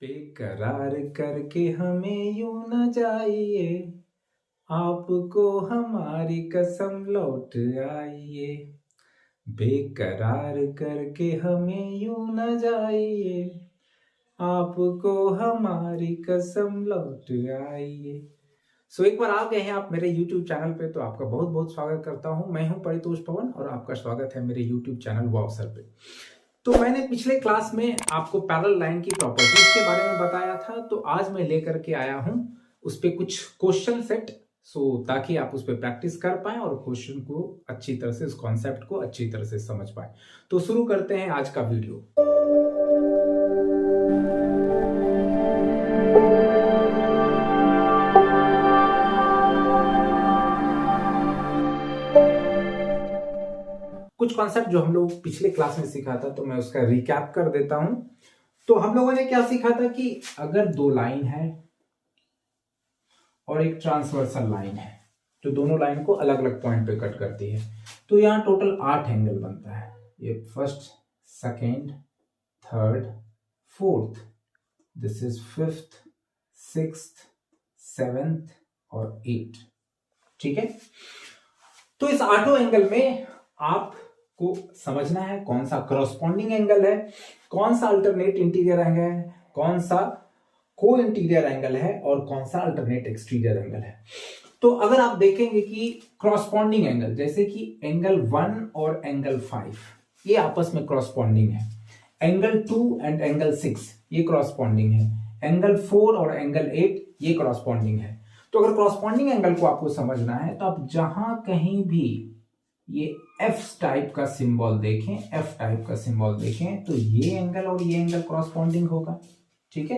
बेकरार करके हमें यूं न जाइए, आपको हमारी कसम लौट आइए। बेकरार करके हमें यूं न जाइए, आपको हमारी कसम लौट आइए। एक बार आ गए हैं आप मेरे YouTube चैनल पे, तो आपका बहुत बहुत स्वागत करता हूं। मैं हूं परितोष पवन और आपका स्वागत है मेरे YouTube चैनल वाव सर पे। तो मैंने पिछले क्लास में आपको पैरेलल लाइन की प्रॉपर्टीज के बारे में बताया था, तो आज मैं लेकर के आया हूं उस पे कुछ क्वेश्चन सेट, ताकि आप उस पे प्रैक्टिस कर पाएं और क्वेश्चन को अच्छी तरह से, इस कॉन्सेप्ट को अच्छी तरह से समझ पाएं। तो शुरू करते हैं आज का वीडियो। कुछ कॉन्सेप्ट जो हम लोग पिछले क्लास में सीखा था, तो मैं उसका रिकैप कर देता हूं। तो हम लोगों ने क्या सीखा था कि अगर दो लाइन है और एक ट्रांसवर्सल लाइन है, जो दोनों लाइन को अलग अलग पॉइंट पे कट करती है, तो यहां टोटल 8 एंगल बनता है। ये first, second, third, fourth, this is fifth, sixth, seventh और 8। ठीक है। तो इस 8 एंगल में आपको समझना है कौन सा करस्पॉन्डिंग एंगल है, कौन सा अल्टरनेट इंटीरियर एंगल है, कौन सा को इंटीरियर एंगल है और कौन सा अल्टरनेट एक्सटीरियर एंगल है। तो अगर आप देखेंगे कि करस्पॉन्डिंग एंगल, जैसे कि एंगल 1 और एंगल 5 ये आपस में करस्पॉन्डिंग है, एंगल 2 एंड एंगल 6 ये करस्पॉन्डिंग है, एंगल 4 और एंगल 8 ये करस्पॉन्डिंग है। तो अगर करस्पॉन्डिंग एंगल को आपको समझना है, तो आप जहां कहीं भी ये F टाइप का सिंबल देखें, F टाइप का सिंबल देखें, तो ये एंगल और ये एंगल करस्पॉन्डिंग होगा। ठीक है।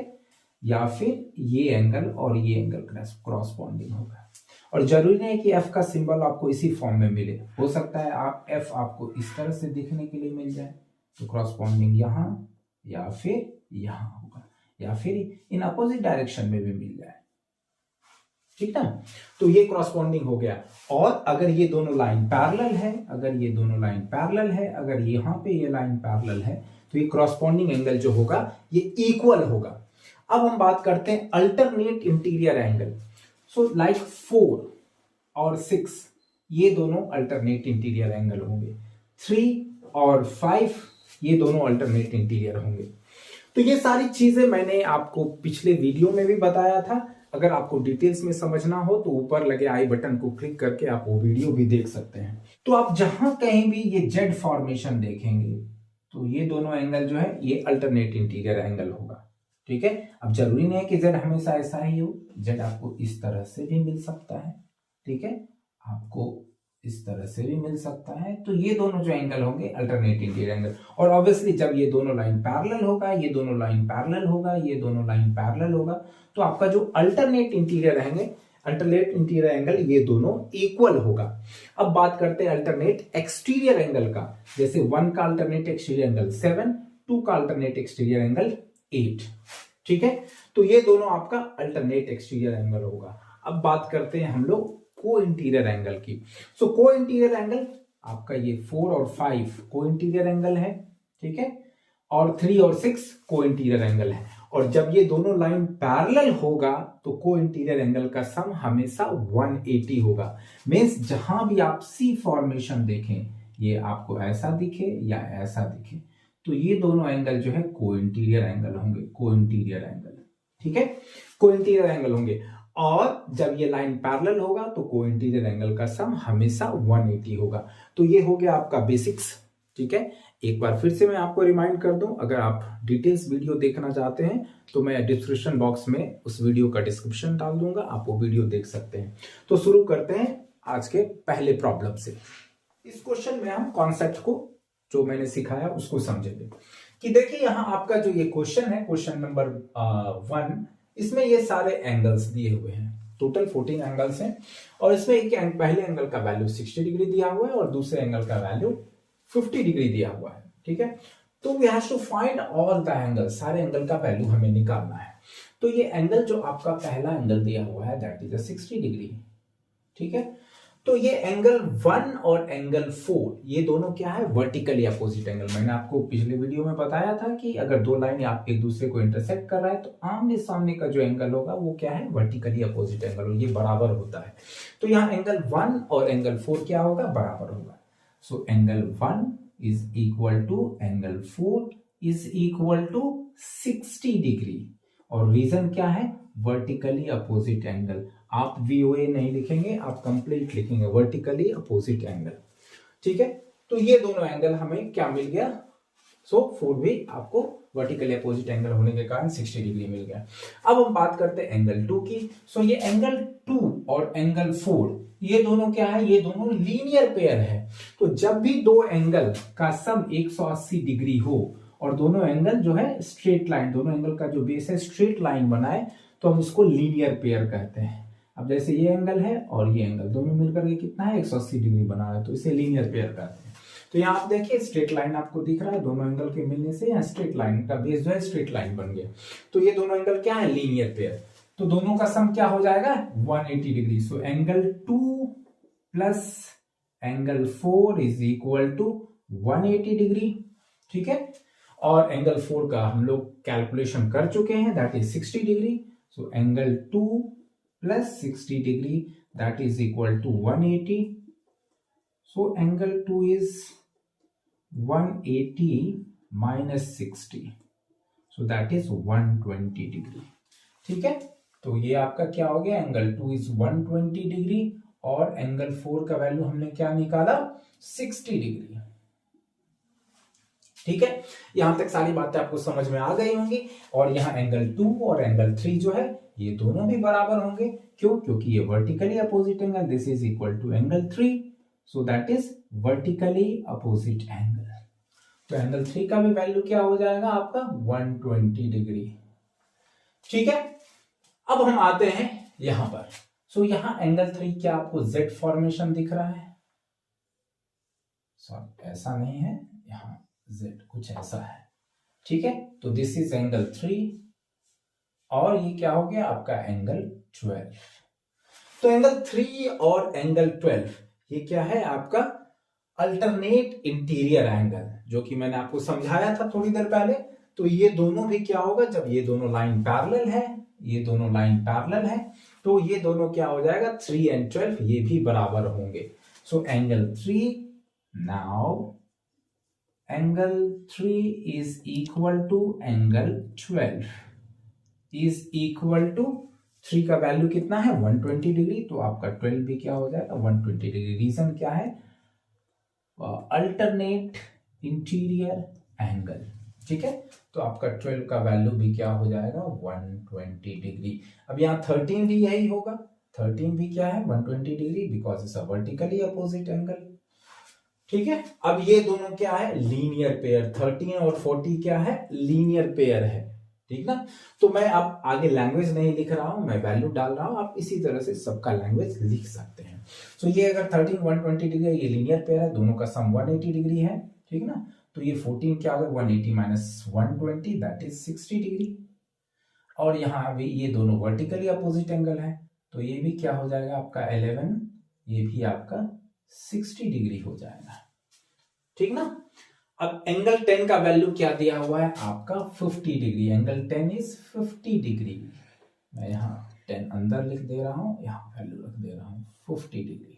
या फिर ये एंगल और ये एंगल करस्पॉन्डिंग होगा। और जरूरी नहीं है कि F का सिंबल आपको इसी फॉर्म में मिले, हो सकता है आप F आपको इस तरह से दिखने के लिए मिल जाए, तो करस्पॉन्डिंग यहां या फिर यहां होगा, या फिर इन अपोजिट डायरेक्शन में भी मिल जाए। ठीक है। तो ये करस्पॉन्डिंग हो गया। और अगर ये दोनों लाइन पैरेलल है, अगर ये दोनों लाइन पैरेलल है, अगर यहाँ पे ये लाइन पैरेलल है, तो ये करस्पॉन्डिंग एंगल जो होगा ये इक्वल होगा। अब हम बात करते हैं alternate interior angle. So like 4 और 6 ये दोनों अल्टरनेट इंटीरियर एंगल होंगे, 3 और 5 ये दोनों अल्टरनेट इंटीरियर होंगे। तो ये सारी चीजें मैंने आपको पिछले वीडियो में भी बताया था। अगर आपको डिटेल्स में समझना हो तो ऊपर लगे आई बटन को क्लिक करके आप वो वीडियो भी देख सकते हैं। तो आप जहां कहीं भी ये जेड फॉर्मेशन देखेंगे, तो ये दोनों एंगल जो है ये अल्टरनेट इंटीरियर एंगल होगा। ठीक है। अब जरूरी नहीं है कि जेड हमेशा ऐसा ही हो, जेड आपको इस तरह से भी मिल सकता है। ठीक है। आपको इस तरह से भी मिल सकता है। तो ये दोनों जो एंगल होंगे अल्टरनेट इंटीरियर एंगल। और ऑब्वियसली जब ये दोनों लाइन पैरेलल होगा, ये दोनों लाइन पैरेलल होगा, ये दोनों लाइन पैरेलल होगा, तो आपका जो अल्टरनेट इंटीरियर एंगल ये दोनों इक्वल होगा। अब बात करते हैं अल्टरनेट एक्सटीरियर एंगल का। जैसे 1 का अल्टरनेट एक्सटीरियर एंगल 7, 2 का अल्टरनेट एक्सटीरियर एंगल 8। ठीक है। तो ये दोनों आपका अल्टरनेट एक्सटीरियर एंगल होगा। अब बात करते हैं हम लोग को इंटीरियर एंगल की। को इंटीरियर एंगल आपका ये 4 और 5 को इंटीरियर एंगल है। ठीक है। और 3 और 6 को इंटीरियर एंगल है। और जब ये दोनों लाइन पैरेलल होगा, तो को इंटीरियर एंगल का सम हमेशा 180 होगा। मींस जहां भी आप सी फॉर्मेशन देखें, ये आपको ऐसा दिखे या ऐसा दिखे, तो ये दोनों एंगल जो है को इंटीरियर एंगल होंगे, को इंटीरियर एंगल। ठीक है। को इंटीरियर एंगल होंगे। और जब ये लाइन पैरेलल होगा, तो को इंटीरियर एंगल का सम हमेशा 180 होगा। तो ये हो गया आपका बेसिक्स। ठीक है। एक बार फिर से मैं आपको रिमाइंड कर दूं, अगर आप डिटेल्स वीडियो देखना चाहते हैं तो मैं डिस्क्रिप्शन बॉक्स में उस वीडियो का डिस्क्रिप्शन डाल दूंगा, आप वो वीडियो देख सकते हैं। तो शुरू करते हैं आज के पहले प्रॉब्लम से। इस क्वेश्चन में हम कॉन्सेप्ट को जो मैंने सिखाया उसको समझेंगे। कि देखिए यहां आपका जो ये क्वेश्चन है, क्वेश्चन नंबर 1, इसमें ये सारे एंगल्स दिए हुए हैं, टोटल 14 एंगल्स हैं। और इसमें एक पहले एंगल का वैल्यू 60 डिग्री दिया हुआ है और दूसरे एंगल का वैल्यू 50 डिग्री दिया हुआ है। ठीक है। तो we have to find all the angles, सारे एंगल का वैल्यू हमें निकालना है। तो ये एंगल जो आपका पहला एंगल दिया हुआ है दैट इज 60 डिग्री। ठीक है। तो ये एंगल 1 और एंगल 4 ये दोनों क्या है, वर्टिकली अपोजिट एंगल। मैंने आपको पिछले वीडियो में बताया था कि अगर दो लाइन आप एक दूसरे को इंटरसेक्ट कर रहा है तो आमने सामने का जो एंगल होगा वो क्या है, वर्टिकली अपोजिट एंगल, और ये बराबर होता है। तो यहाँ एंगल 1 और एंगल 4 क्या होगा, बराबर होगा। So angle 1 is equal to angle 4 is equal to 60 degree. और रीजन क्या है, वर्टिकली अपोजिट एंगल। आप VOA नहीं लिखेंगे, आप कंप्लीट लिखेंगे, वर्टिकली अपोजिट एंगल। ठीक है, तो ये दोनों एंगल हमें क्या मिल गया, सो 4 भी आपको वर्टिकली अपोजिट एंगल होने के कारण 60 डिग्री मिल गया। अब हम बात करते हैं एंगल 2 की। सो ये एंगल 2 और एंगल 4 ये दोनों क्या है, ये दोनों लीनियर पेयर है। तो जब भी दो एंगल का सम 180 डिग्री हो और दोनों एंगल जो है स्ट्रेट लाइन, दोनों एंगल का जो बेस है स्ट्रेट लाइन बनाए, तो हम उसको लीनियर पेयर कहते हैं। अब जैसे ये एंगल है और ये एंगल दोनों मिलकर के कितना है, 180 डिग्री बना रहा है, तो इसे लीनियर पेयर कहते हैं। तो यहाँ आप देखिए स्ट्रेट लाइन आपको दिख रहा है, दोनों एंगल के मिलने से यहाँ स्ट्रेट लाइन का बेस जो है स्ट्रेट लाइन बन गया। तो ये दोनों एंगल क्या है, लीनियर पेयर। तो दोनों का सम क्या हो जाएगा, 180 degree. So angle 2 plus angle 4 is equal to 180 degree. ठीक है, और एंगल 4 का हम लोग कैलकुलेशन कर चुके हैं, that is 60 degree. So angle 2 plus 60 degree that is equal to 180। So angle 2 is 180 minus 60, so that is 120 degree. ठीक है, तो ये आपका क्या हो गया, एंगल 2 इज 120 डिग्री और एंगल 4 का वैल्यू हमने क्या निकाला, 60 डिग्री। ठीक है, यहां तक सारी बातें आपको समझ में आ गई होंगी। और यहाँ एंगल 2 और एंगल 3 जो है ये दोनों भी बराबर होंगे। क्यों, क्योंकि ये vertically opposite angle, this is equal to angle 3, so that is vertically opposite angle. तो एंगल 3 का भी वैल्यू क्या हो जाएगा आपका, 120 डिग्री। ठीक है, अब हम आते हैं यहां पर। सो यहां एंगल 3 क्या आपको Z फॉर्मेशन दिख रहा है, सॉरी ऐसा नहीं है, यहां Z कुछ ऐसा है। ठीक है, तो दिस इज एंगल 3 और ये क्या हो गया आपका एंगल 12। तो एंगल 3 और एंगल 12 ये क्या है आपका अल्टरनेट इंटीरियर एंगल, जो कि मैंने आपको समझाया था थोड़ी देर पहले। तो ये दोनों भी क्या होगा, जब ये दोनों लाइन पैरेलल है, ये दोनों लाइन पैरेलल है, तो ये दोनों क्या हो जाएगा, 3 and 12 ये भी बराबर होंगे। So angle 3 now angle 3 is equal to angle 12 is equal to 3 का वैल्यू कितना है, 120 डिग्री। तो आपका 12 भी क्या हो जाएगा, 120 डिग्री। रीजन क्या है, अल्टरनेट इंटीरियर एंगल। ठीक है, तो आपका 12 का वैल्यू भी क्या हो जाएगा, 120 डिग्री। अब यहाँ 13 भी यही होगा, 13 भी क्या है, 120 degree, because it's a vertically opposite angle. ठीक है, अब ये दोनों क्या है, लीनियर पेयर। 13 और 40 क्या है, लीनियर पेयर है। ठीक ना, तो मैं अब आगे लैंग्वेज नहीं लिख रहा हूं, मैं वैल्यू डाल रहा हूं, आप इसी तरह से सबका लैंग्वेज लिख सकते हैं। सो ये अगर 13 120 डिग्री ये लीनियर पेयर है, दोनों का सम 180 डिग्री है। ठीक ना, तो ये 14 क्या होगा, 180 माइनस 120 दैट इज 60 डिग्री। और यहाँ भी ये दोनों वर्टिकली अपोजिट एंगल है, तो ये भी क्या हो जाएगा आपका 11, ये भी आपका 60 डिग्री हो जाएगा। ठीक ना, अब एंगल 10 का वैल्यू क्या दिया हुआ है आपका 50 डिग्री। Angle 10 is 50 degree. मैं यहाँ 10 अंदर लिख दे रहा हूं, यहाँ वैल्यू रख दे रहा हूं 50 डिग्री।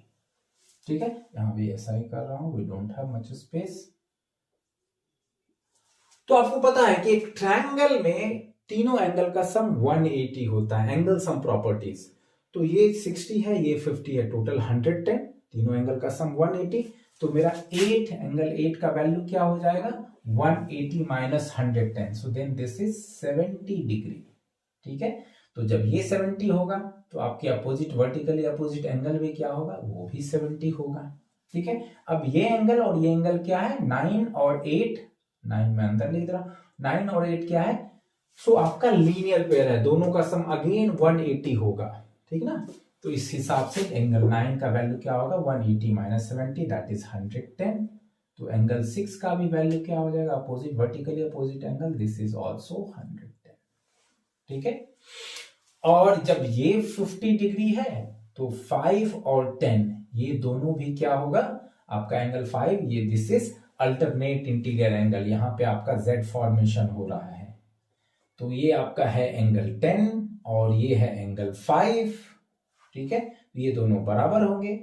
ठीक है, यहाँ भी ऐसा ही कर रहा हूं, we don't have much space. तो आपको पता है कि एक ट्रायंगल में तीनों एंगल का सम 180 होता है, एंगल सम प्रॉपर्टीज। तो ये 60 है, ये 50 है, टोटल 110, तीनों एंगल का सम 180। तो मेरा 8 एंगल 8 का वैल्यू क्या हो जाएगा, 180 minus 110, so then this is 70 degree. ठीक है, तो जब ये 70 होगा तो आपके अपोजिट वर्टिकली अपोजिट एंगल भी क्या होगा, वो भी 70 होगा। ठीक है, अब ये एंगल और ये एंगल क्या है, 9 और 8, 9 में अंदर लिख रहा हूं, 9 और 8 क्या है, सो आपका लीनियर पेयर है, दोनों का सम अगेन 180 होगा। ठीक ना, तो इस हिसाब से एंगल 9 का वैल्यू क्या होगा, 180 माइनस 70 दैट इज 110। तो एंगल 6 का भी वैल्यू क्या हो जाएगा, opposite vertically opposite angle, this is also 110। ठीक है, और जब ये 50 डिग्री है तो 5 और 10 ये दोनों भी क्या होगा आपका एंगल 5, ये this is alternate interior angle, यहां पे आपका Z फॉर्मेशन हो रहा है। तो ये आपका है एंगल 10 और ये है एंगल 5, ठीक है। ये दोनों बराबर होंगे,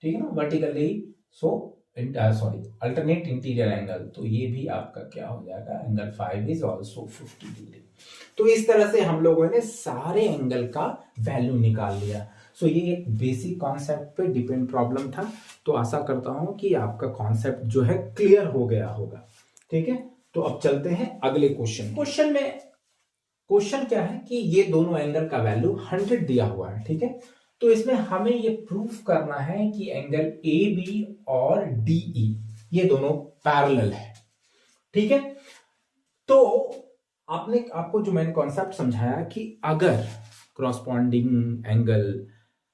ठीक है ना, vertically. So sorry alternate interior angle, तो ये भी आपका क्या हो जाएगा, एंगल 5 इज ऑल्सो 50 डिग्री। तो इस तरह से हम लोगों ने सारे एंगल का वैल्यू निकाल लिया। सो ये एक बेसिक कॉन्सेप्ट पे डिपेंड प्रॉब्लम था। तो आशा करता हूं कि आपका कॉन्सेप्ट जो है क्लियर हो गया होगा, ठीक है। तो अब चलते हैं अगले क्वेश्चन में। क्वेश्चन क्या है कि ये दोनों एंगल का वैल्यू 100 दिया हुआ है, ठीक है। तो इसमें हमें ये प्रूफ करना है कि एंगल ए बी और डीई ये दोनों पैरेलल है, ठीक है। तो आपको जो मैंने कॉन्सेप्ट समझाया कि अगर क्रॉसपॉन्डिंग एंगल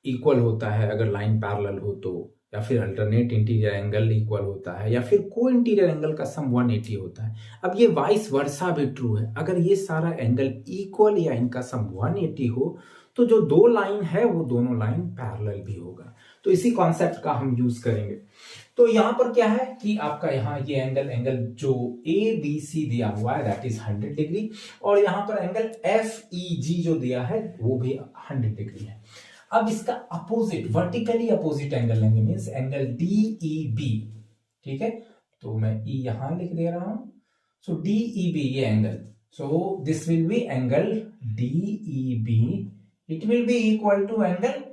इक्वल होता है, अगर लाइन पैरेलल हो तो, या फिर अल्टरनेट इंटीरियर एंगल इक्वल होता है, या फिर को इंटीरियर एंगल का सम 180 होता है। अब ये वाइस वर्सा भी ट्रू है, अगर ये सारा एंगल इक्वल या इनका सम 180 हो तो जो दो लाइन है वो दोनों लाइन पैरेलल भी होगा। तो इसी कॉन्सेप्ट का हम यूज करेंगे। तो यहां पर क्या है कि आपका यहाँ ये एंगल जो ए बी सी दिया हुआ है दैट इज 100 डिग्री, और यहां पर एंगल एफ ई जी जो दिया है वो भी 100 डिग्री है। अब इसका अपोजिट, वर्टिकली अपोजिट एंगल लेंगे, means angle D E B, ठीक है। तो मैं ई यहां लिख दे रहा हूं। सो डी ई बी ये angle, so this will be angle D E B, it will be equal to angle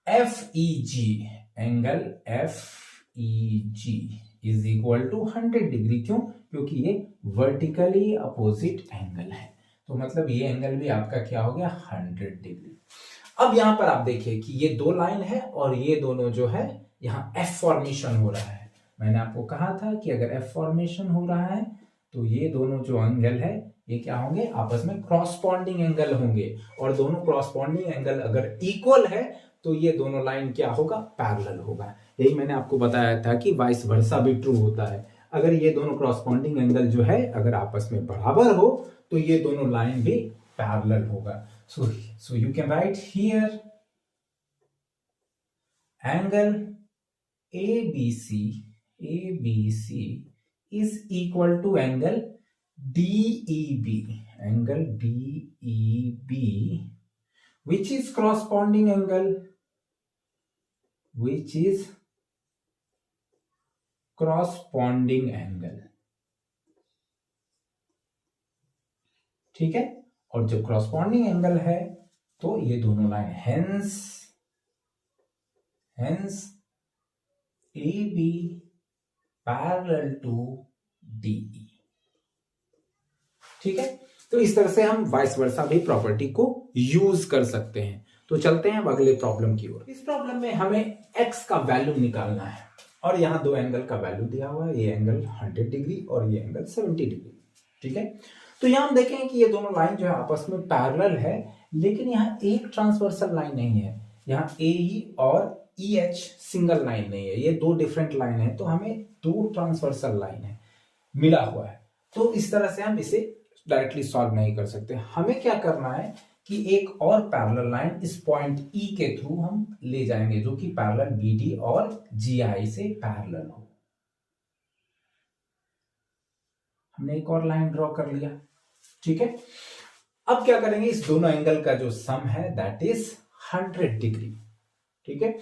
F E G, angle F E G is equal to 100 degree. क्यों? क्योंकि ये वर्टिकली अपोजिट एंगल है, तो मतलब ये angle भी आपका क्या हो गया, 100 डिग्री। अब यहां पर आप देखिए कि ये दो लाइन है और ये दोनों जो है यहाँ एफ फॉर्मेशन हो रहा है। मैंने आपको कहा था कि अगर एफ फॉर्मेशन हो रहा है तो ये दोनों जो एंगल है ये क्या होंगे, आपस में क्रॉसपॉन्डिंग एंगल होंगे, और दोनों क्रॉसपॉन्डिंग एंगल अगर इक्वल है तो ये दोनों लाइन क्या होगा, पैरेलल होगा। यही मैंने आपको बताया था कि वाइस वर्सा भी ट्रू होता है, अगर ये दोनों क्रॉसपॉन्डिंग एंगल जो है अगर आपस में बराबर हो तो ये दोनों लाइन भी पैरेलल होगा। So you can write here angle ABC is equal to angle DEB, angle DEB, which is corresponding angle, which is corresponding angle, ठीक है। और जो क्रॉसपॉन्डिंग एंगल है तो ये दोनों line, hence A B parallel to DE, ठीक है। तो इस तरह से हम वाइस वर्सा भी प्रॉपर्टी को यूज कर सकते हैं। तो चलते हैं अब अगले प्रॉब्लम की ओर। इस प्रॉब्लम में हमें एक्स का वैल्यू निकालना है, और यहां दो एंगल का वैल्यू दिया हुआ है, ये एंगल 100 डिग्री और ये एंगल 70 डिग्री, ठीक है। तो यहां हम देखें कि ये दोनों लाइन जो है आपस में पैरेलल है, लेकिन यहाँ एक ट्रांसवर्सल लाइन नहीं है, यहाँ ए और ई एच सिंगल लाइन नहीं है, ये दो डिफरेंट लाइन है। तो हमें दो ट्रांसवर्सल लाइन है मिला हुआ है, तो इस तरह से हम इसे डायरेक्टली सॉल्व नहीं कर सकते। हमें क्या करना है कि एक और पैरेलल लाइन इस पॉइंट ई के थ्रू हम ले जाएंगे, जो कि पैरेलल बी डी और जी आई से पैरेलल हो। हमने एक और लाइन ड्रॉ कर लिया, ठीक है। अब क्या करेंगे, इस दोनों एंगल का जो सम है दैट इज 100 डिग्री, ठीक है।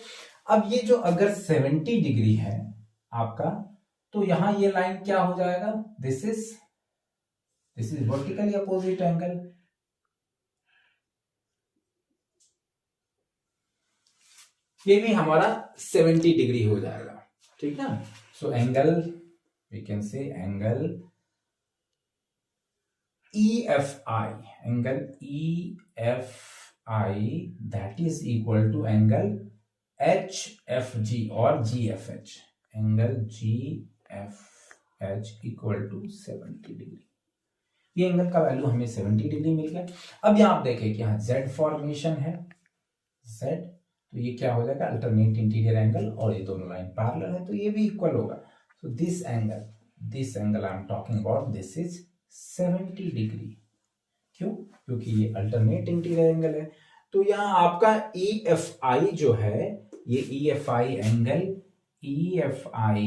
अब ये जो अगर 70 डिग्री है आपका, तो यहां ये लाइन क्या हो जाएगा, this is vertically opposite angle, ये भी हमारा 70 डिग्री हो जाएगा, ठीक है। So angle we can say angle EFI, angle EFI that is equal to angle HFG और GFH, एंगल GFH इक्वल टू 70 डिग्री। ये एंगल का वैल्यू हमें 70 डिग्री मिल गया। अब यहां आप देखें कि यहाँ Z फॉर्मेशन है, Z, तो ये क्या हो जाएगा, अल्टरनेट इंटीरियर एंगल, और ये दोनों लाइन पैरेलल है तो ये भी इक्वल होगा। So this angle I am talking about, this is 70 degree. क्यों? क्योंकि ये अल्टरनेट इंटीरियर एंगल है। तो यहां आपका EFI जो है ये EFI एंगल, EFI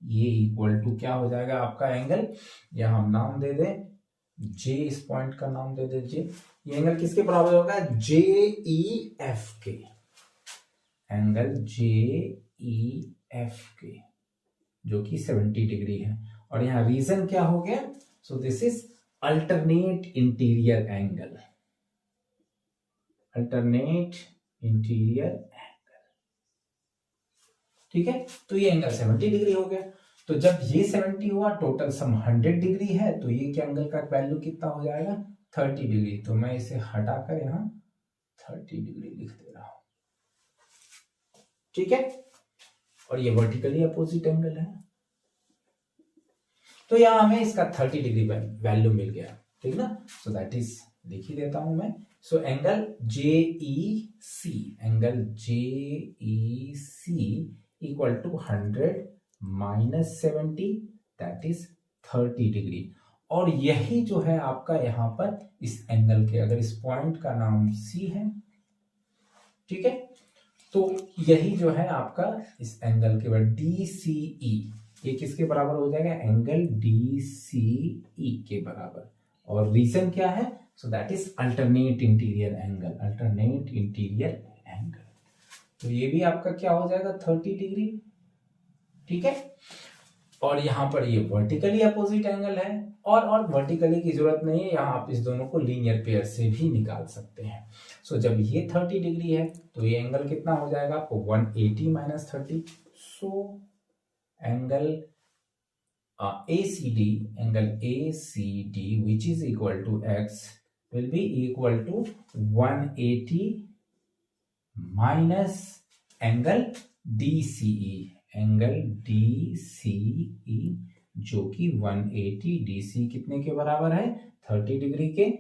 ये इक्वल टू क्या हो जाएगा आपका एंगल, या हम नाम दे दें J, इस पॉइंट का नाम दे दें J। ये एंगल किसके बराबर होगा, JEF के, एंगल JEF के, जो कि 70 डिग्री है। और यहाँ रीजन क्या हो गया, so this is alternate interior angle, alternate interior angle, ठीक है। तो ये एंगल 70 डिग्री हो गया। तो जब ये 70 हुआ, टोटल सम 100 डिग्री है, तो ये क्या एंगल का वैल्यू कितना हो जाएगा, 30 डिग्री। तो मैं इसे हटाकर यहाँ 30 डिग्री लिख दे रहा हूं, ठीक है। और ये वर्टिकली अपोजिट एंगल है, तो यहां हमें इसका 30 डिग्री वैल्यू मिल गया, ठीक ना। सो दैट इज, लिख ही देता हूं मैं। So angle JEC, angle JEC equal to 100 minus 70, that is 30 degree. और यही जो है आपका यहाँ पर इस एंगल के, अगर इस पॉइंट का नाम C है, ठीक है, तो यही जो है आपका इस एंगल के बाद DCE, ये किसके बराबर हो जाएगा, एंगल DCE के बराबर। और रीजन क्या है, सो that is alternate interior angle, alternate interior angle. तो ये भी आपका क्या हो जाएगा, 30 डिग्री, ठीक है। और यहां पर ये वर्टिकली अपोजिट एंगल है, और वर्टिकली की जरूरत नहीं है, यहां आप इस दोनों को लीनियर पेयर से भी निकाल सकते हैं। सो जब ये 30 डिग्री है, तो ये एंगल कितना हो जाएगा आपको, 180 minus 30। So angle ACD, angle ACD which is equal to X will be equal to 180 minus angle DCE, angle DCE जो कि 180, DC कितने के बराबर है, 30 डिग्री के।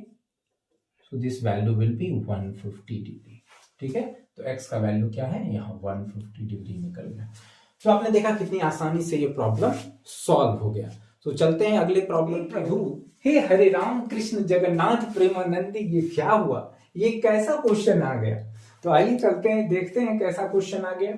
So this value will be 150 degree, ठीक है। तो X का वैल्यू क्या है, यहाँ 150 डिग्री निकल गया। तो आपने देखा कितनी आसानी से ये प्रॉब्लम सॉल्व हो गया। तो चलते हैं अगले प्रॉब्लम पे। हे हरे राम कृष्ण जगन्नाथ प्रेमानंदी, ये क्या हुआ, ये कैसा क्वेश्चन आ गया। तो आइए चलते हैं, देखते हैं कैसा क्वेश्चन आ गया।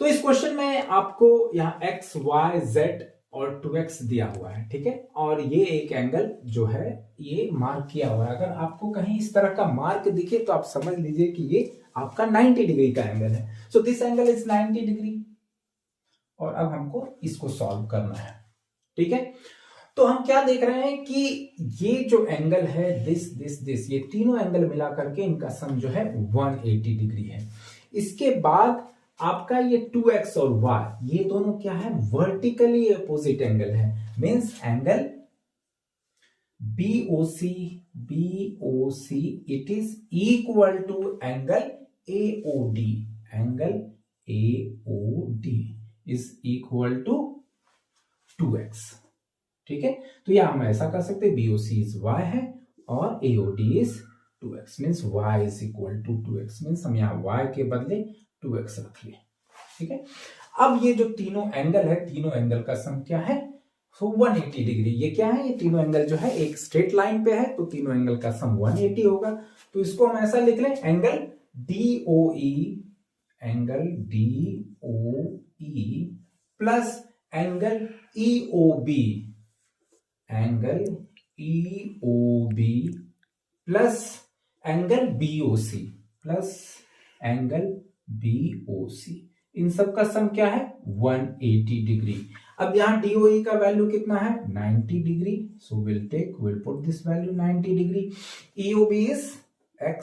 तो इस क्वेश्चन में आपको यहाँ x, y, z और 2x दिया हुआ है, ठीक है। और ये एक एंगल जो है ये मार्क किया हुआ है। अगर आपको कहीं इस तरह का मार्क दिखे तो आप समझ लीजिए कि ये आपका 90 डिग्री का एंगल है। So this angle is 90 degree. और अब हमको इसको सॉल्व करना है, ठीक है। तो हम क्या देख रहे हैं कि ये जो एंगल है दिस, ये तीनों एंगल मिला करके इनका सम जो है 180 डिग्री है। इसके बाद आपका ये 2x और y, ये दोनों क्या है, वर्टिकली अपोजिट एंगल है। Means angle BOC it is equal to angle AOD, angle AOD is equal to 2x, ठीक है। तो यह हम ऐसा कर सकते हैं, BOC इज y है और AOD is 2x, means y is equal to 2x, means हम यहाँ y के बदले 2x रख लिए, ठीक है। अब ये जो तीनों एंगल है, तीनों एंगल का सम क्या है, सो 180 डिग्री। ये क्या है, ये तीनों एंगल जो है एक स्ट्रेट लाइन पे है, तो तीनों एंगल का सम 180 होगा। तो इसको हम ऐसा लिख लें, angle DOE, angle DOE plus angle EOB, angle EOB plus angle BOC, plus angle BOC, इन सब का सम क्या है, 180 डिग्री। अब यहां DOE का वैल्यू कितना है, 90 degree. So will put this value 90 degree. EOB is x,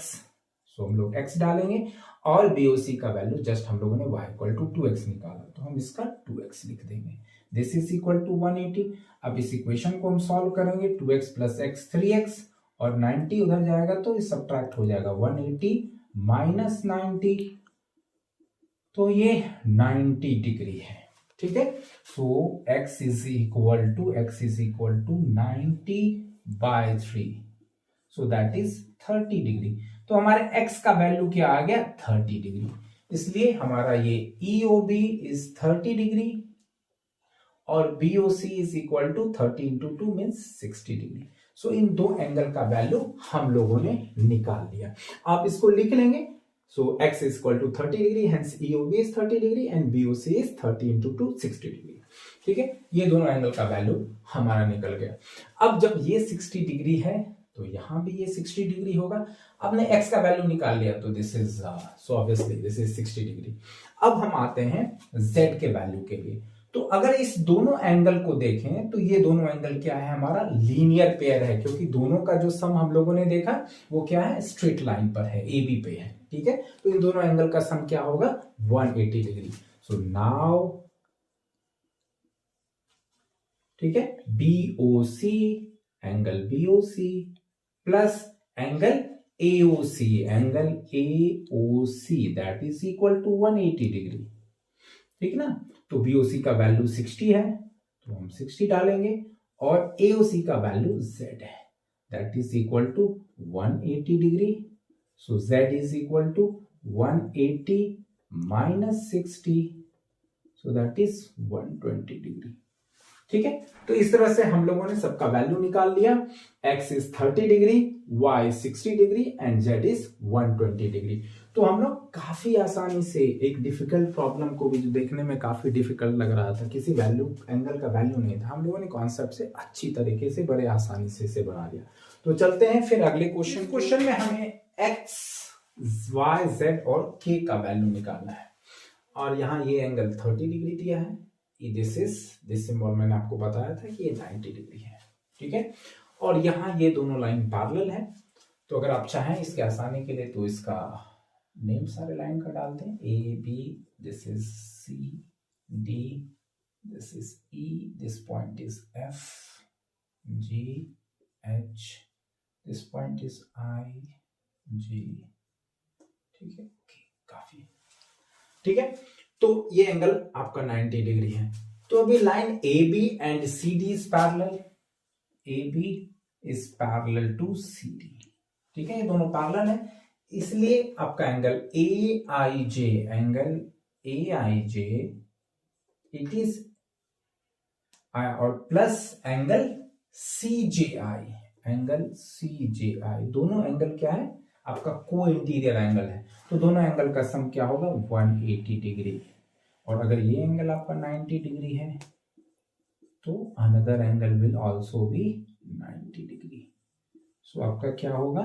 सो हम लोग x डालेंगे, और BOC का वैल्यू जस्ट हम लोगों ने y इक्वल टू 2x निकाला, तो हम इसका 2x लिख देंगे। This is equal to 180। अब इस इक्वेशन को हम सॉल्व करेंगे, 2x प्लस x 3x, और 90 उधर जाएगा तो ये सब्ट्रैक्ट हो जाएगा, 180 माइनस 90, तो ये 90 डिग्री है, ठीक है। So x is equal to 90 by 3, so that is 30 degree. तो हमारे x का वैल्यू क्या आ गया, 30 डिग्री। इसलिए हमारा ये EOB इज 30 डिग्री और BOC is equal to 30 into 2 means 60 degree. So इन दो एंगल का वैल्यू हम लोगों ने निकाल लिया। आप इसको लिख लेंगे, So x is equal to 30 degree, hence EOB is 30 degree and BOC is 30 into 2 60 degree. ठीक है, ये दोनों एंगल का वैल्यू हमारा निकल गया। अब जब ये 60 डिग्री है तो यहाँ भी ये 60 डिग्री होगा। अब ने x का वैल्यू निकाल लिया तो this is so obviously this is 60 degree. अब हम आते हैं z के वैल्यू के लिए। तो अगर इस दोनों एंगल को देखें तो ये दोनों एंगल क्या है, हमारा लीनियर पेयर है, क्योंकि दोनों का जो सम हम लोगों ने देखा वो क्या है, स्ट्रेट लाइन पर है, AB पे है। ठीक है, तो इन दोनों एंगल का सम क्या होगा, 180 डिग्री। सो नाउ ठीक है, BOC angle BOC plus angle AOC that is equal to 180 degree. ठीक ना, तो BOC का वैल्यू 60 है तो हम 60 डालेंगे और AOC का वैल्यू Z है that is equal to 180 degree. So Z is equal to 180 minus 60 so that is 120 degree. ठीक है, तो इस तरह से हम लोगों ने सबका वैल्यू निकाल लिया। x is 30 degree, y 60 degree and z is 120 degree. तो हम लोग काफी आसानी से एक डिफिकल्ट प्रॉब्लम को भी जो देखने में काफी डिफिकल्ट लग रहा था, किसी वैल्यू एंगल का वैल्यू नहीं था, हम लोगों ने कॉन्सेप्ट से अच्छी तरीके से बड़े आसानी से इसे बना लिया। तो चलते हैं फिर अगले क्वेश्चन में हमें x, y, z और k का वैल्यू निकालना है। और यहाँ ये एंगल 30 डिग्री दिया है, दिस सिंबल मैंने आपको बताया था कि ये 90 डिग्री है। ठीक है, और यहाँ ये दोनों लाइन पैरेलल है। तो अगर आप चाहें इसके आसानी के लिए तो इसका नेम सारे लाइन का डाल दें, A B, this is C D, this is E, this point is F G H, this point is I G. ठीक है, काफी ठीक है। तो ये एंगल आपका 90 डिग्री है। तो अभी line AB and CD is parallel, AB is parallel to CD। ठीक है, ये दोनों पैरेलल है, इसलिए आपका एंगल AIJ, इट इज और प्लस एंगल CJI, दोनों एंगल क्या है, आपका को इंटीरियर एंगल है। तो दोनों एंगल का सम क्या होगा, 180 डिग्री। और अगर ये एंगल आपका 90 डिग्री है तो another angle will also be 90 degree. So आपका क्या होगा,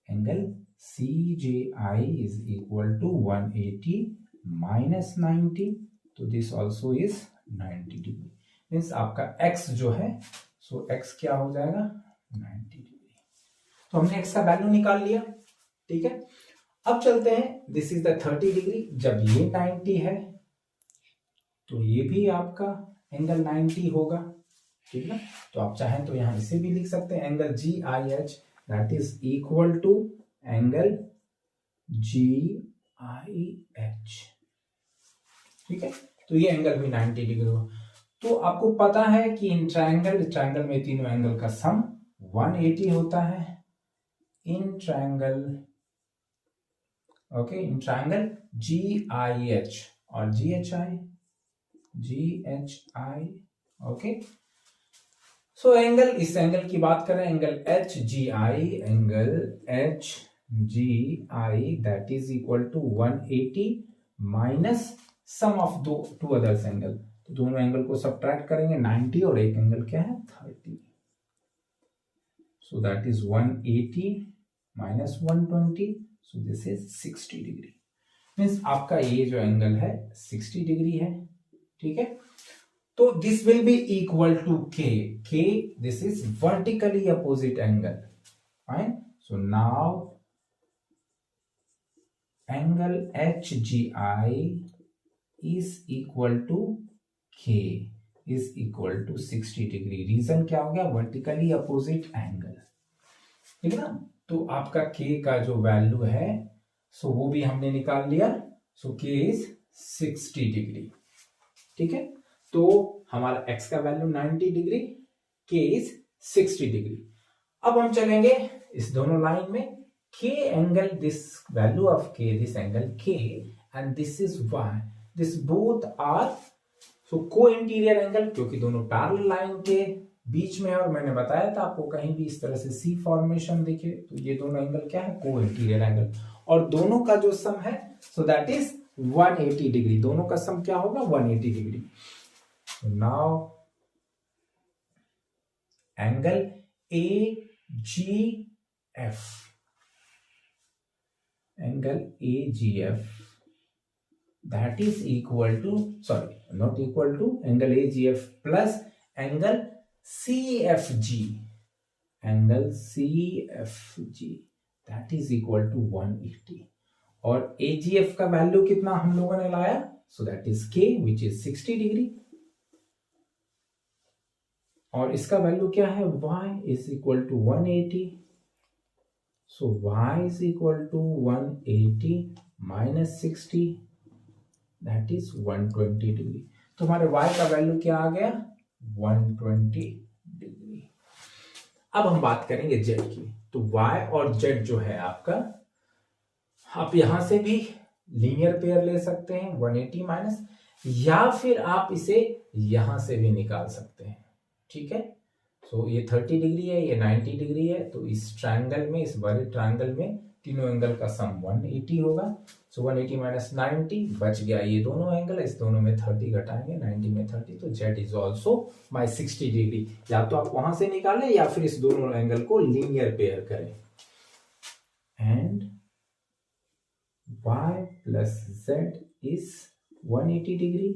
angle CJI is equal to 180 minus 90, तो this also is 90 degree. Means आपका x जो है, सो x क्या हो जाएगा, 90 डिग्री। तो हमने x का वैल्यू निकाल लिया। ठीक है, अब चलते हैं, दिस इज द 30 डिग्री। जब ये 90 है तो ये भी आपका एंगल 90 होगा। ठीक है, तो आप चाहें तो यहां इसे भी लिख सकते हैं, angle GIH that is equal to angle GIH। ठीक है, तो ये एंगल भी 90 डिग्री होगा। तो आपको पता है कि इन ट्रायंगल में तीनों एंगल का सम 180 होता है। इन ट्रायंगल GIH और GHI, ओके। सो एंगल, इस एंगल की बात करें, angle HGI that is equal to 180 minus sum of two others angle. तो दोनों एंगल को सब्ट्रैक्ट करेंगे, 90 और एक एंगल क्या है, 30। सो that is 180 minus 120, so this is 60 degree. Means आपका ये जो एंगल है 60 डिग्री है। ठीक है, तो this will be equal to K, this is vertically opposite angle. Fine, so now angle HGI is equal to K is equal to 60 degree. Reason क्या हो गया, वर्टिकली अपोजिट एंगल। ठीक है ना, तो आपका K का जो वैल्यू है सो वो भी हमने निकाल लिया। So K is 60 degree. ठीक है, तो हमारा x का value 90 degree, K is 60 degree. अब हम चलेंगे इस दोनों लाइन में, K angle, this value of K, this angle K and this is Y, this both are so को इंटीरियर एंगल, क्योंकि दोनों पैरेलल लाइन के बीच में है। और मैंने बताया था आपको, कहीं भी इस तरह से C फॉर्मेशन दिखे तो ये दोनों एंगल क्या है, को इंटीरियर एंगल। और दोनों का जो सम है सो दैट इज 180 डिग्री। दोनों का सम क्या होगा? 180 degree. Now angle AGF, angle AGF that is equal to, sorry, not equal to, angle AGF plus angle CFG, angle CFG that is equal to 180। और AGF का वैल्यू कितना हम लोगों ने लाया? सो that is K which is 60 degree, और इसका value क्या है? Y is equal to 180। So Y is equal to 180 minus 60 that is 120 degree. तो हमारे y का वैल्यू क्या आ गया? 120 डिग्री। अब हम बात करेंगे z की। तो y और z जो है आपका, आप यहां से भी लीनियर पेयर ले सकते हैं 180 माइनस, या फिर आप इसे यहां से भी निकाल सकते हैं। ठीक है, सो ये 30 डिग्री है, ये 90 डिग्री है, तो इस ट्रायंगल में, इस बड़े ट्रायंगल में तीनों एंगल का सम 180 होगा। सो 180 माइनस 90 बच गया ये दोनों एंगल, इस दोनों में 30 घटाएंगे, 90 में 30, तो z is also by 60 degree. या तो आप वहां से निकालें या फिर इस दोनों एंगल को लीनियर पेयर करें। And y plus z is 180 degree,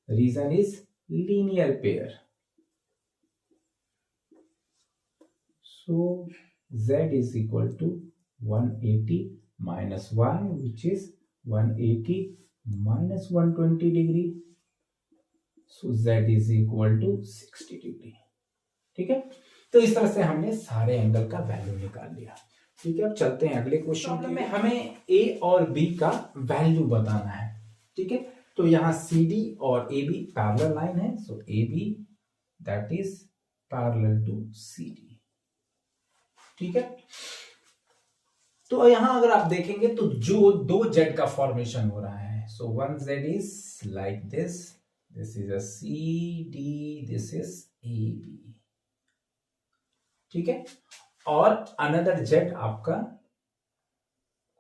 reason is linear pair. So z is equal to 180 minus y which is 180 minus 120 degree. So z is equal to 60 degree। ठीक है, तो इस तरह से हमने सारे एंगल का वैल्यू निकाल लिया। ठीक है, अब चलते हैं अगले क्वेश्चन में। हमें a और b का वैल्यू बताना है। ठीक है, तो यहाँ CD और AB पैरेलल लाइन है, so AB that is parallel to CD। ठीक है, तो यहां अगर आप देखेंगे तो जो दो जेड का फॉर्मेशन हो रहा है, so one Z is like this, this is a CD, this is AB। ठीक है, और अनदर जेड आपका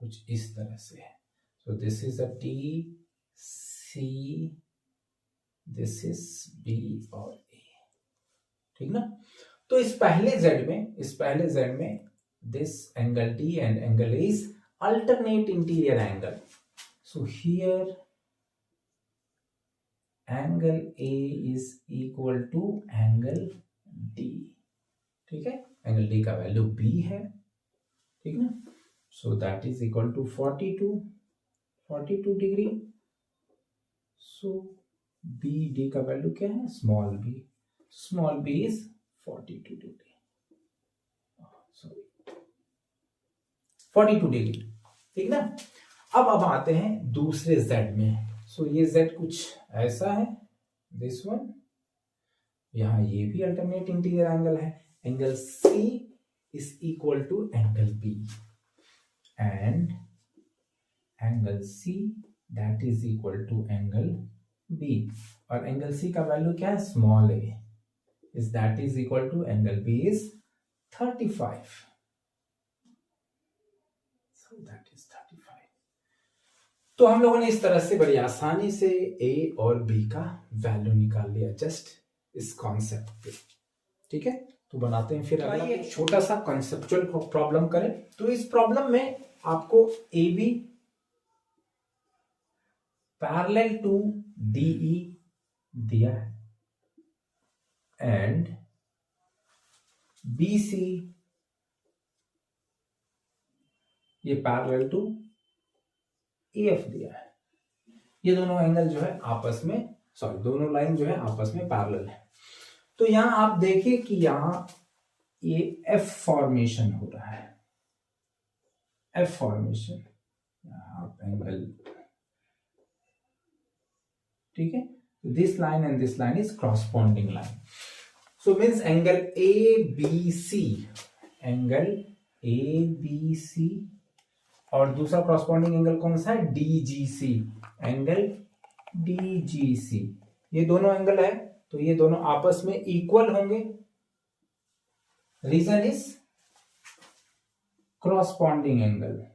कुछ इस तरह से है, so this is a TC, this is B और A। ठीक ना, तो इस पहले z में this angle D and angle A is alternate interior angle. So here angle A is equal to angle D। ठीक है, angle D का वैल्यू B है। ठीक ना, so that is equal to 42 degree. so BD का value क्या है? Small b is 42 degree, sorry 42 degree. ठीक ना, अब आते हैं दूसरे z में। सो ये z कुछ ऐसा है, दिस वन, यहां ये भी अल्टरनेट इंटीरियर एंगल है। Angle C is equal to angle B and angle C that is equal to angle B, और एंगल C का वैल्यू क्या है? Small a, is that is equal to angle B is 35। So that is 35। तो हम लोगों ने इस तरह से बड़ी आसानी से A और B का वैल्यू निकाल लिया जस्ट इस कॉन्सेप्ट पे। ठीक है, तो बनाते हैं फिर अगला एक छोटा सा कॉन्सेप्चुअल प्रॉब्लम करें। तो इस प्रॉब्लम में आपको AB पैरेलल टू DE दिया है एंड BC ये पैरेलल टू AF दिया है। ये दोनों एंगल जो है आपस में, सॉरी दोनों लाइन जो है आपस में पैरेलल है। तो यहां आप देखिए कि यहां ये F फॉर्मेशन हो रहा है, F फॉर्मेशन, आप एंगल, ठीक है, this line and this line is corresponding line, so means angle ABC, angle ABC, और दूसरा corresponding एंगल कौन सा है? DGC, angle DGC। ये दोनों एंगल है तो ये दोनों आपस में इक्वल होंगे, reason is corresponding angle,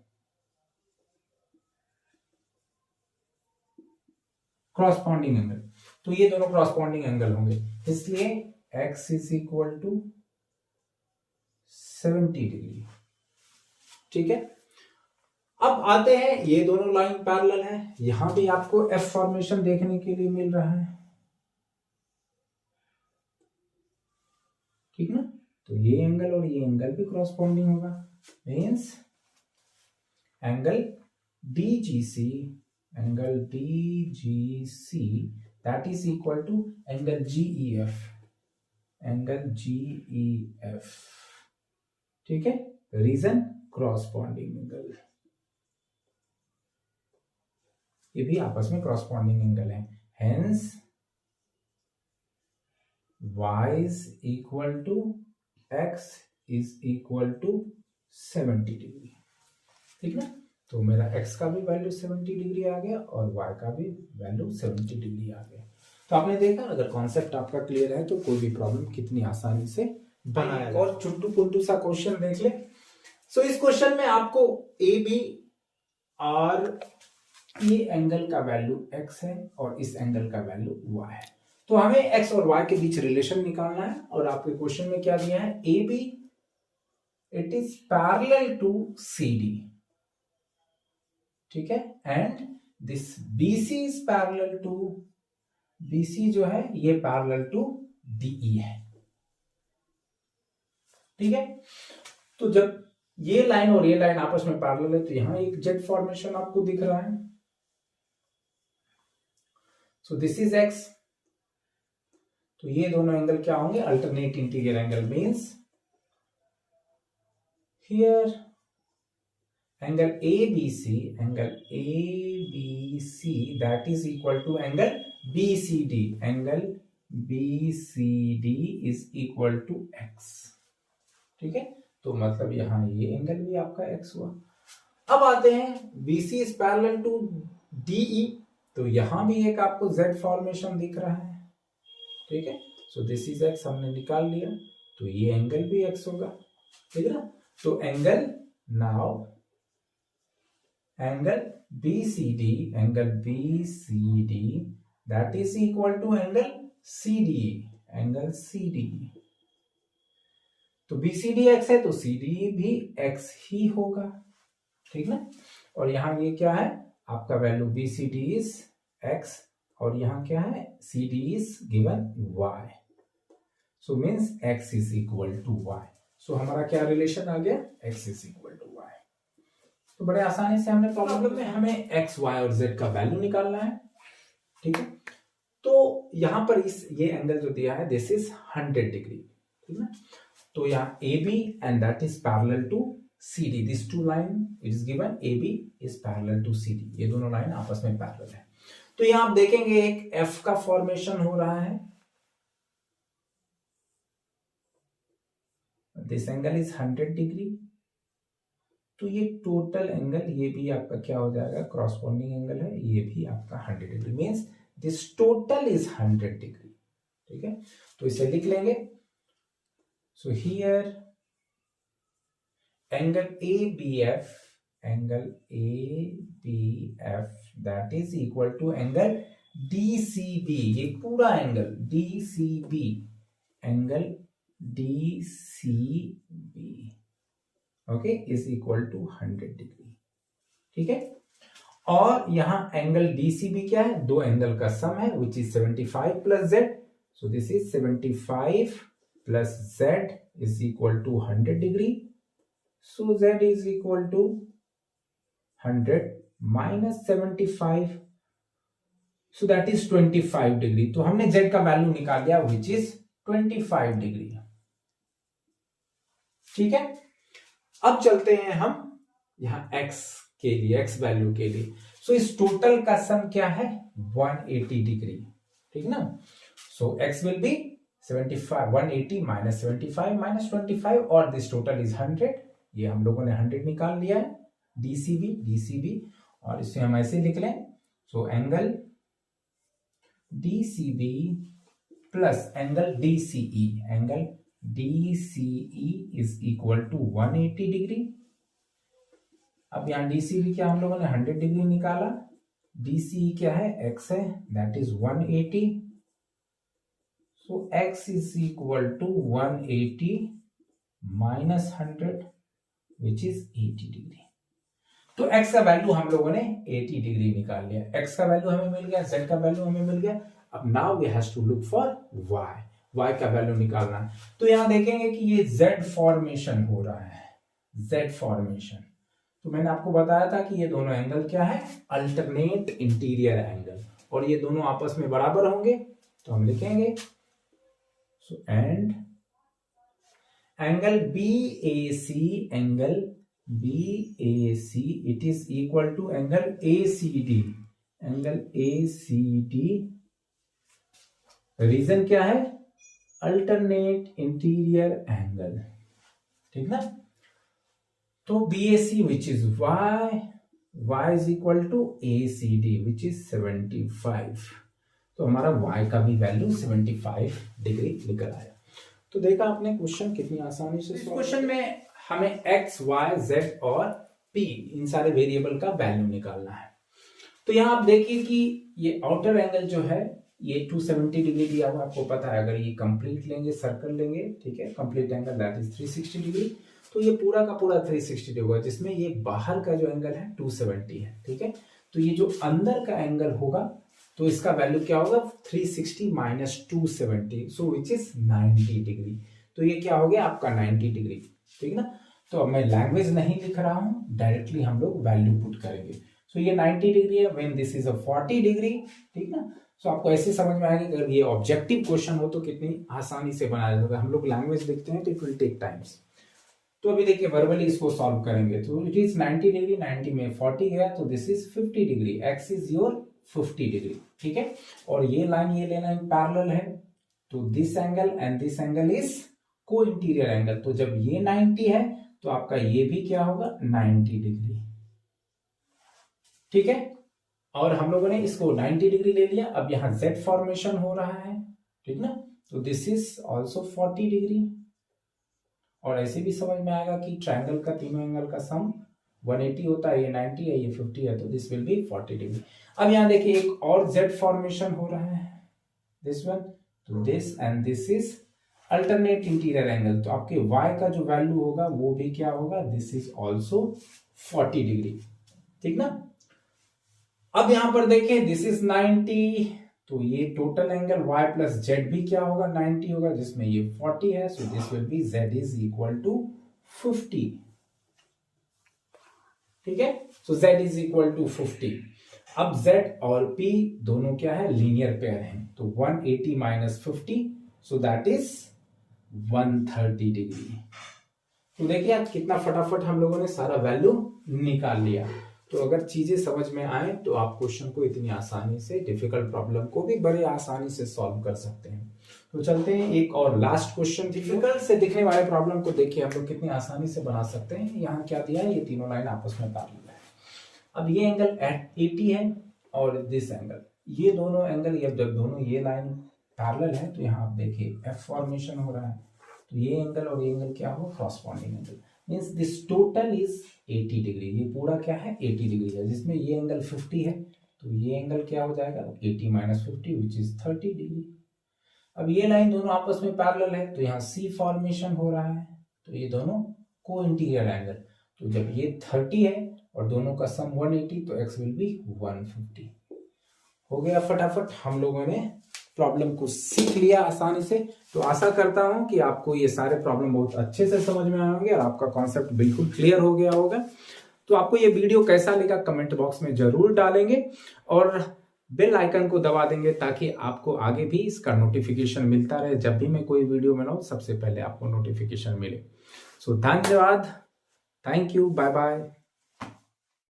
corresponding angle, तो ये दोनों क्रॉसपॉन्डिंग एंगल होंगे, इसलिए x is equal to 70 degree. ठीक है, अब आते हैं, ये दोनों लाइन पैरेलल है, यहां भी आपको एफ फॉर्मेशन देखने के लिए मिल रहा है, ठीक ना। तो ये एंगल और ये एंगल भी क्रॉसपॉन्डिंग होगा, means angle DGC, angle DGC that is equal to angle GEF, angle GEF. ठीक है, रीजन क्रॉसपॉन्डिंग एंगल, ये भी आपस में क्रॉसपॉन्डिंग एंगल है, hence y is equal to x is equal to 70 degree. ठीक ना, तो मेरा x का भी वैल्यू 70 डिग्री आ गया और y का भी वैल्यू 70 डिग्री आ गया। तो आपने देखा, अगर कॉन्सेप्ट आपका क्लियर है तो कोई भी प्रॉब्लम कितनी आसानी से बनाया। और चुंटू पुंटू सा क्वेश्चन देख ले। सो इस क्वेश्चन में आपको ए बी और ये एंगल का वैल्यू x है और इस एंगल का वैल्यू y है, तो हमें x और y के बीच रिलेशन निकालना है। और आपके क्वेश्चन में क्या दिया है, A B it is parallel to C D, ठीक है, and this BC is parallel to, BC जो है ये पैरेलल टू DE है। ठीक है, तो जब ये लाइन और ये लाइन आपस में पैरेलल है तो यहां एक जेड फॉर्मेशन आपको दिख रहा है। सो दिस इज x, तो ये दोनों एंगल क्या होंगे, alternate interior angle, means here angle ABC, angle ABC that is equal to angle BCD, angle BCD is equal to x। ठीक है, तो मतलब यहां ये एंगल भी आपका x हुआ। अब आते हैं BC is parallel to DE, तो यहां भी एक आपको Z फॉर्मेशन दिख रहा है। ठीक है, सो दिस इज x हमने निकाल लिया, तो ये एंगल भी x होगा। ठीक है ना, तो angle now angle BCD, angle BCD that is equal to angle CDE, angle CDE। तो BCD x है तो CDE भी x ही होगा। ठीक ना, और यहां ये क्या है, आपका वैल्यू BCD इज x और यहां क्या है, CD is given y, so means x is equal to y। So हमारा क्या रिलेशन आ गया, x is equal to y। तो बड़े आसानी से हमने प्रॉब्लम में हमें x, y और z का वैल्यू निकालना है। ठीक है, तो यहां पर इस ये एंगल जो दिया है दिस इज 100 डिग्री। ठीक है, तो यहाँ AB and that is parallel to CD, these two line it is given AB is parallel to CD, ये दोनों लाइन आपस में पैरेलल है। तो यहाँ आप देखेंगे एक F का फॉर्मेशन हो रहा है, दिस एंगल इज 100 डिग्री, तो ये टोटल एंगल ये भी आपका क्या हो जाएगा, क्रॉसपॉन्डिंग एंगल है, ये भी आपका 100 degree, means this total is 100 degree. ठीक है, तो इसे लिख लेंगे। So here angle ABF, angle ABF that is equal to angle DCB, ये पूरा angle DCB, angle DCB okay is equal to 100 degree. ठीक है, और यहां एंगल DCB क्या है, दो एंगल का सम है विच is 75 plus Z, so this is 75 plus Z is equal to 100 degree, so Z is equal to 100 minus 75, so that is 25 degree। तो हमने Z का वैल्यू निकाल दिया which is 25 डिग्री। ठीक है, अब चलते हैं हम यहां x के लिए, x वैल्यू के लिए। सो इस टोटल का सम क्या है, 180 डिग्री। ठीक ना, सो x will be 75, 180 minus 75 minus 25 और दिस टोटल इज 100। ये हम लोगों ने 100 निकाल लिया है, DCB और इसे हम ऐसे लिख लें, so angle DCB plus angle DCE, angle DCE is equal to 180 degree. अब यहां DCB क्या हम लोगों ने 100 डिग्री निकाला, BCE क्या है, x है, that is 180. So x is equal to 180 minus 100 which is 80 degree. तो x का वैल्यू हम लोगों ने 80 डिग्री निकाल लिया. x का वैल्यू हमें मिल गया, z का वैल्यू हमें मिल गया. अब now we have to look for y का वैल्यू निकालना है. तो यहां देखेंगे कि ये z फॉर्मेशन हो रहा है, z फॉर्मेशन. तो मैंने आपको बताया था कि ये दोनों एंगल क्या है, अल्टरनेट इंटीरियर एंगल, और ये दोनों आपस में बराबर होंगे. तो हम लिखेंगे so and angle BAC it is equal to angle ACD. Angle ACD reason क्या है, अल्टरनेट इंटीरियर एंगल. ठीक ना. तो BAC which is y is equal to ACD which is 75. तो हमारा y का भी वैल्यू 75 डिग्री निकल आया. तो देखा आपने क्वेश्चन कितनी आसानी से. इस क्वेश्चन में हमें x, y, z और p इन सारे वेरिएबल का वैल्यू निकालना है. तो यहां आप देखिए कि ये आउटर एंगल जो है ये 270 डिग्री दिया हुआ, आपको पता है. अगर ये कंप्लीट लेंगे, सर्कल लेंगे, ठीक है, complete angle that is 360 degree. तो ये पूरा का पूरा 360 डिग्री होगा, जिसमें ये बाहर का जो एंगल है 270 है. ठीक है. तो ये जो अंदर का एंगल होगा तो इसका वैल्यू क्या होगा, 360 minus 270 so which is 90 degree. तो ये क्या हो गया आपका 90 डिग्री. ठीक ना. तो अब मैं लैंग्वेज नहीं लिख रहा हूं, डायरेक्टली हम लोग वैल्यू पुट करेंगे. सो ये 90 डिग्री है when this is a 40 degree. ठीक ना. सो आपको ऐसे समझ में आएगा कि अगर ये ऑब्जेक्टिव क्वेश्चन हो तो कितनी आसानी से बनाया जाता है. हम लोग लैंग्वेज लिखते हैं तो इट विल टेक टाइम्स. तो अभी देखिए वर्बली इसको सॉल्व करेंगे. तो इट इज 90 डिग्री, 90 में 40 गया तो this is 50 degree. X is your 50 degree. ठीक है. और ये लाइन ये लाइन पैरेलल है, तो this angle and this angle is को इंटीरियर एंगल. तो जब ये 90 है तो आपका ये भी क्या होगा, 90 डिग्री. ठीक है. और हम लोगों ने इसको 90 डिग्री ले लिया. अब यहां z फॉर्मेशन हो रहा है. ठीक ना. तो दिस इज ऑल्सो 40 डिग्री. और ऐसे भी समझ में आएगा कि ट्रायंगल का तीनों एंगल का सम 180 होता है. ये 90 है, ये 50 है, तो दिस विल बी 40 डिग्री. अब यहां देखिए एक और z फॉर्मेशन हो रहा है, दिस वन. तो this and this is alternate interior angle. तो आपके y का जो वैल्यू होगा वो भी क्या होगा, दिस इज ऑल्सो 40 डिग्री. ठीक ना. अब यहां पर देखें दिस इज 90, तो ये total angle y plus z भी क्या होगा, 90 होगा, जिसमें ये 40 है. So this will be z is equal to 50. ठीक है. So z is equal to 50. अब z और p दोनों क्या है, लीनियर पेयर हैं. तो 180 minus 50 so that is 130 degree. तो देखिए आज कितना फटाफट हम लोगों ने सारा वैल्यू निकाल लिया. तो अगर चीजें समझ में आए तो आप क्वेश्चन को इतनी आसानी से, डिफिकल्ट प्रॉब्लम को भी बड़े आसानी से सॉल्व कर सकते हैं. तो चलते हैं एक और लास्ट क्वेश्चन. डिफिकल्ट से दिखने वाले प्रॉब्लम को देखिए हम लोग कितनी आसानी से बना सकते हैं. यहाँ क्या दिया है, ये तीनों लाइन आपस में पैरेलल है. अब ये एंगल 80 है और दिस एंगल, ये दोनों एंगल, जब दोनों ये लाइन पैरेलल है तो यहाँ आप देखिए एफ फॉर्मेशन हो रहा है. तो ये एंगल और ये एंगल क्या हो, corresponding angle. Means this total is 80 degree. ये पूरा क्या है, 80 डिग्री है, जिसमें ये एंगल 50 है. तो ये एंगल क्या हो जाएगा, 80 माइनस 50 विच इज 30 डिग्री. अब ये लाइन दोनों आपस में पैरेलल है तो यहाँ सी फॉर्मेशन हो रहा है. तो ये दोनों को इंटीरियर एंगल. तो जब ये 30 है और दोनों का सम 180 तो x विल बी 150. हो गया फटाफट. हम लोगों ने प्रॉब्लम को सीख लिया आसानी से. तो आशा करता हूं कि आपको ये सारे प्रॉब्लम बहुत अच्छे से समझ में आएंगे और आपका कॉन्सेप्ट बिल्कुल क्लियर हो गया होगा. तो आपको ये वीडियो कैसा लगा कमेंट बॉक्स में जरूर डालेंगे और बेल आइकन को दबा देंगे ताकि आपको आगे भी इसका नोटिफिकेशन मिलता रहे. जब भी मैं कोई वीडियो बनाऊं सबसे पहले आपको नोटिफिकेशन मिले. सो धन्यवाद. Thank you. Bye bye.